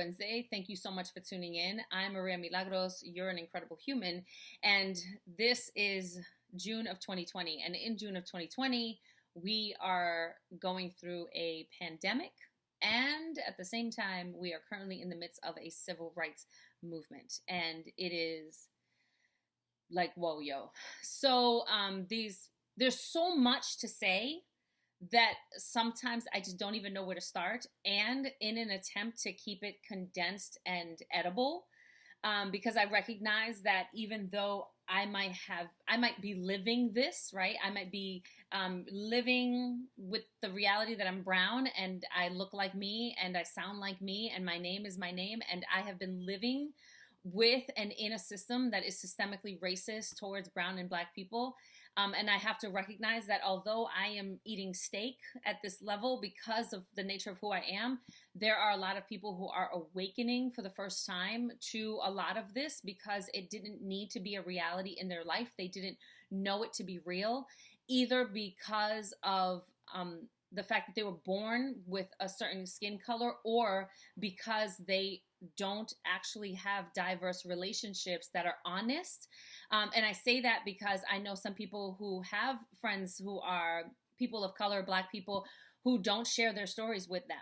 Wednesday. Thank you so much for tuning in. I'm Maria Milagros. You're an incredible human. And this is June of 2020. And in June of 2020, we are going through a pandemic. And at the same time, we are currently in the midst of a civil rights movement. And it is like, whoa, yo. So there's so much to say that sometimes I just don't even know where to start. And in an attempt to keep it condensed and edible, because I recognize that even though I might be living this, right? I might be living with the reality that I'm brown and I look like me and I sound like me and my name is my name. And I have been living with and in a system that is systemically racist towards brown and black people. And I have to recognize that although I am eating steak at this level because of the nature of who I am, there are a lot of people who are awakening for the first time to a lot of this because it didn't need to be a reality in their life. They didn't know it to be real, either because of the fact that they were born with a certain skin color or because they don't actually have diverse relationships that are honest. And I say that because I know some people who have friends who are people of color, black people, who don't share their stories with them.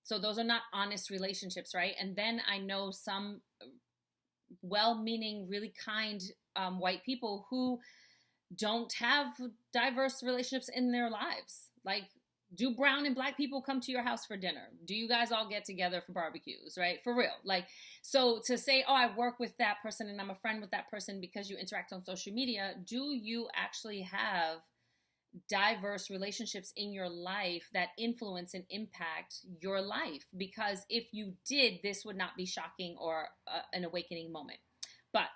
So those are not honest relationships, right? And then I know some well-meaning, really kind white people who don't have diverse relationships in their lives. Like, do brown and black people come to your house for dinner? Do you guys all get together for barbecues, right? For real. Like, so to say, oh, I work with that person and I'm a friend with that person because you interact on social media, do you actually have diverse relationships in your life that influence and impact your life? Because if you did, this would not be shocking or an awakening moment. But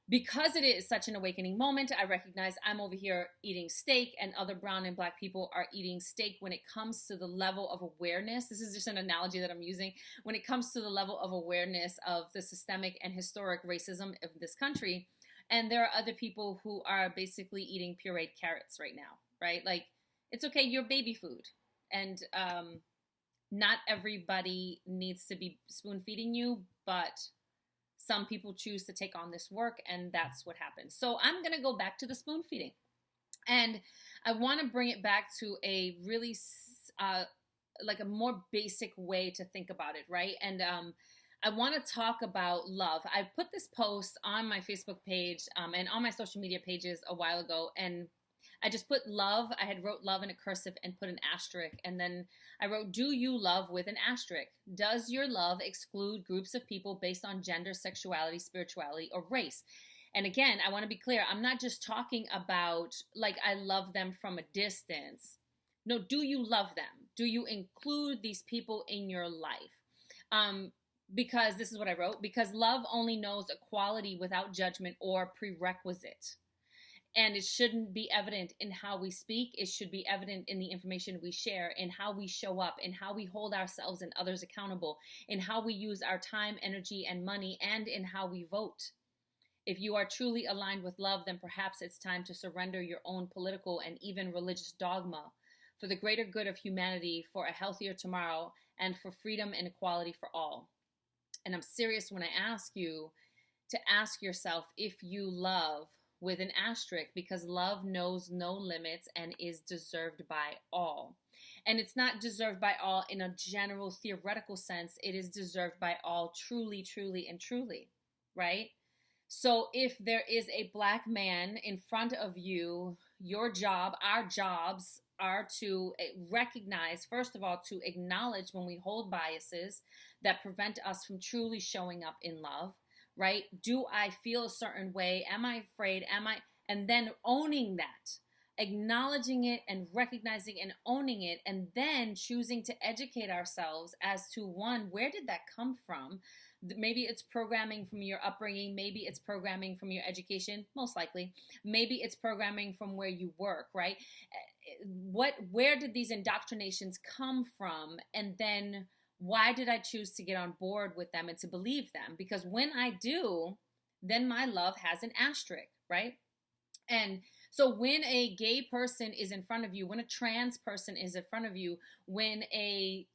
because it is such an awakening moment, I recognize I'm over here eating steak and other brown and black people are eating steak when it comes to the level of awareness. This is just an analogy that I'm using. When it comes to the level of awareness of the systemic and historic racism of this country. And there are other people who are basically eating pureed carrots right now, right? Like, it's okay, you're baby food. And not everybody needs to be spoon feeding you, but some people choose to take on this work, and that's what happens. So I'm going to go back to the spoon feeding. And I want to bring it back to a really, like a more basic way to think about it, right? And I want to talk about love. I put this post on my Facebook page and on my social media pages a while ago, and I just put love. I had wrote love in a cursive and put an asterisk. And then I wrote, do you love with an asterisk? Does your love exclude groups of people based on gender, sexuality, spirituality, or race? And again, I want to be clear. I'm not just talking about like I love them from a distance. No, do you love them? Do you include these people in your life? Because this is what I wrote. Because love only knows equality without judgment or prerequisite. And it shouldn't be evident in how we speak. It should be evident in the information we share, in how we show up, in how we hold ourselves and others accountable, in how we use our time, energy, and money, and in how we vote. If you are truly aligned with love, then perhaps it's time to surrender your own political and even religious dogma for the greater good of humanity, for a healthier tomorrow, and for freedom and equality for all. And I'm serious when I ask you to ask yourself if you love with an asterisk, because love knows no limits and is deserved by all. And it's not deserved by all in a general theoretical sense. It is deserved by all truly, truly, and truly, right? So if there is a black man in front of you, your job, our jobs are to recognize, first of all, to acknowledge when we hold biases that prevent us from truly showing up in love. Right? Do I feel a certain way? Am I afraid? And then owning that, acknowledging it and recognizing and owning it, and then choosing to educate ourselves as to one, where did that come from? Maybe it's programming from your upbringing. Maybe it's programming from your education, most likely. Maybe it's programming from where you work, right? Where did these indoctrinations come from? And then why did I choose to get on board with them and to believe them? Because when I do, then my love has an asterisk, right? And so when a gay person is in front of you, when a trans person is in front of you, when a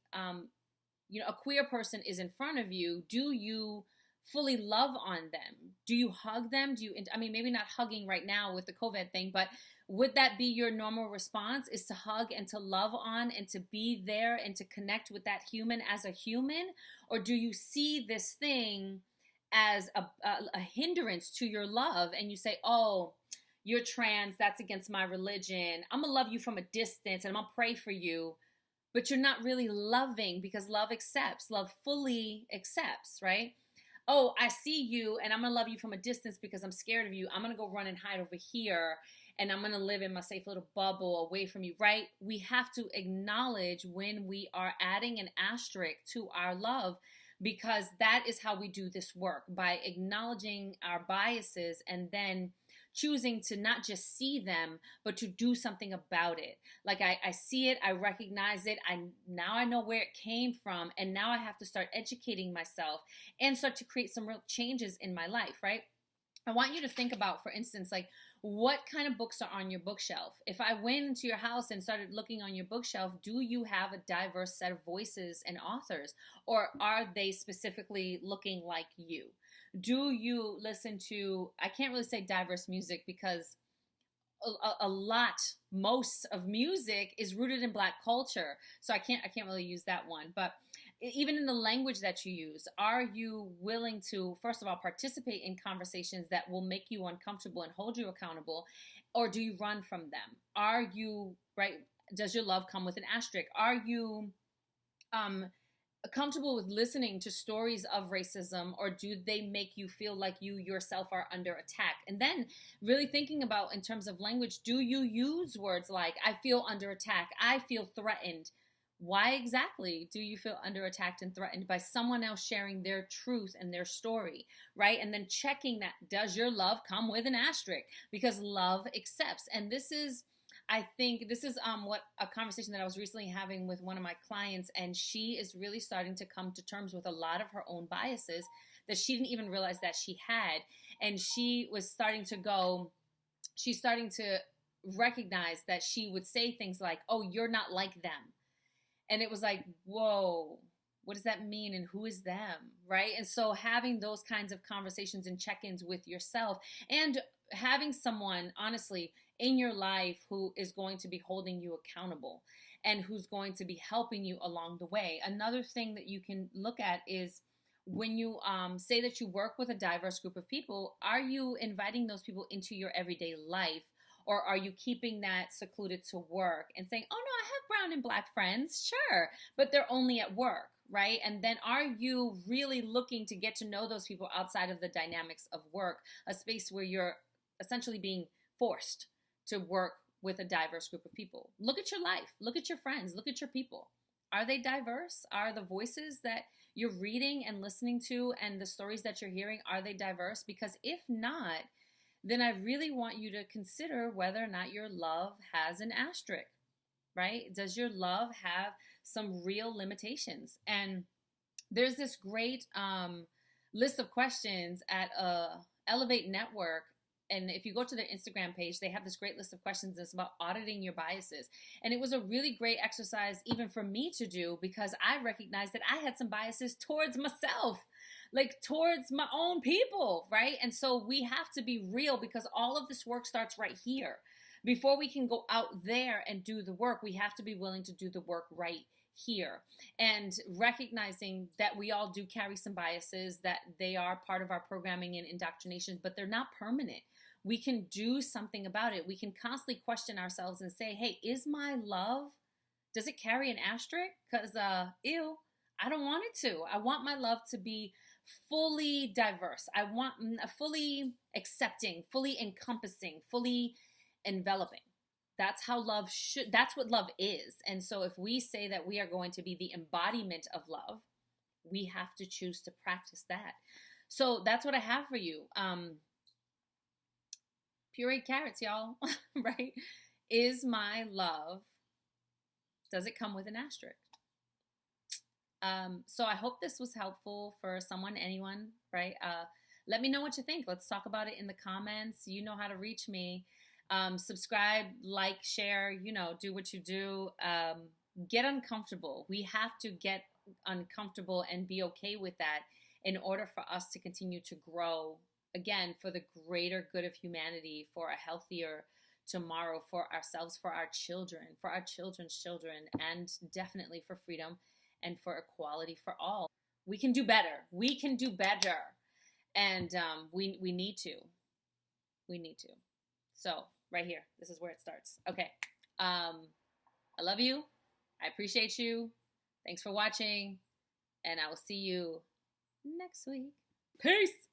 a queer person is in front of you, do you fully love on them? Do you hug them? I mean, maybe not hugging right now with the COVID thing, but would that be your normal response, is to hug and to love on and to be there and to connect with that human as a human? Or do you see this thing as a hindrance to your love, and you say, oh, you're trans, that's against my religion, I'm gonna love you from a distance and I'm gonna pray for you, but you're not really loving, because love accepts, love fully accepts, right? Oh, I see you and I'm gonna love you from a distance because I'm scared of you, I'm gonna go run and hide over here and I'm gonna live in my safe little bubble away from you, right? We have to acknowledge when we are adding an asterisk to our love, because that is how we do this work, by acknowledging our biases and then choosing to not just see them, but to do something about it. Like I see it, I recognize it, now I know where it came from, and now I have to start educating myself and start to create some real changes in my life, right? I want you to think about, for instance, like, what kind of books are on your bookshelf? If I went into your house and started looking on your bookshelf, do you have a diverse set of voices and authors? Or are they specifically looking like you? Do you listen to, I can't really say diverse music, because most of music is rooted in Black culture. So I can't really use that one. But even in the language that you use, are you willing to, first of all, participate in conversations that will make you uncomfortable and hold you accountable? Or do you run from them? Are you, right? Does your love come with an asterisk? Are you comfortable with listening to stories of racism, or do they make you feel like you yourself are under attack? And then really thinking about, in terms of language, do you use words like, I feel under attack, I feel threatened? Why exactly do you feel under attacked and threatened? By someone else sharing their truth and their story, right? And then checking that, does your love come with an asterisk? Because love accepts. And this is, I think this is what a conversation that I was recently having with one of my clients, and she is really starting to come to terms with a lot of her own biases that she didn't even realize that she had. And she's starting to recognize that she would say things like, oh, you're not like them. And it was like, whoa, what does that mean? And who is them, right? And so having those kinds of conversations and check-ins with yourself, and having someone, honestly, in your life who is going to be holding you accountable and who's going to be helping you along the way. Another thing that you can look at is, when you say that you work with a diverse group of people, are you inviting those people into your everyday life? Or are you keeping that secluded to work and saying, oh no, I have brown and Black friends, sure, but they're only at work, right? And then are you really looking to get to know those people outside of the dynamics of work, a space where you're essentially being forced to work with a diverse group of people? Look at your life, look at your friends, look at your people. Are they diverse? Are the voices that you're reading and listening to and the stories that you're hearing, are they diverse? Because if not, then I really want you to consider whether or not your love has an asterisk, right? Does your love have some real limitations? And there's this great list of questions at Elevate Network. And if you go to their Instagram page, they have this great list of questions that's about auditing your biases. And it was a really great exercise even for me to do, because I recognized that I had some biases towards myself, like towards my own people, right? And so we have to be real, because all of this work starts right here. Before we can go out there and do the work, we have to be willing to do the work right here. And recognizing that we all do carry some biases, that they are part of our programming and indoctrination, but they're not permanent. We can do something about it. We can constantly question ourselves and say, hey, is my love, does it carry an asterisk? Because, ew, I don't want it to. I want my love to be fully diverse. I want fully accepting, fully encompassing, fully enveloping. That's how love should, that's what love is. And so if we say that we are going to be the embodiment of love, we have to choose to practice that. So that's what I have for you. Pureed carrots, y'all, right? Is my love, does it come with an asterisk? So I hope this was helpful for someone, anyone, right? Let me know what you think. Let's talk about it in the comments. You know how to reach me. Subscribe, like, share, do what you do. Get uncomfortable. We have to get uncomfortable and be okay with that in order for us to continue to grow, again, for the greater good of humanity, for a healthier tomorrow, for ourselves, for our children, for our children's children, and definitely for freedom and for equality for all. We can do better. We can do better. And we need to. We need to. So, right here, this is where it starts. Okay. I love you. I appreciate you. Thanks for watching. And I will see you next week. Peace.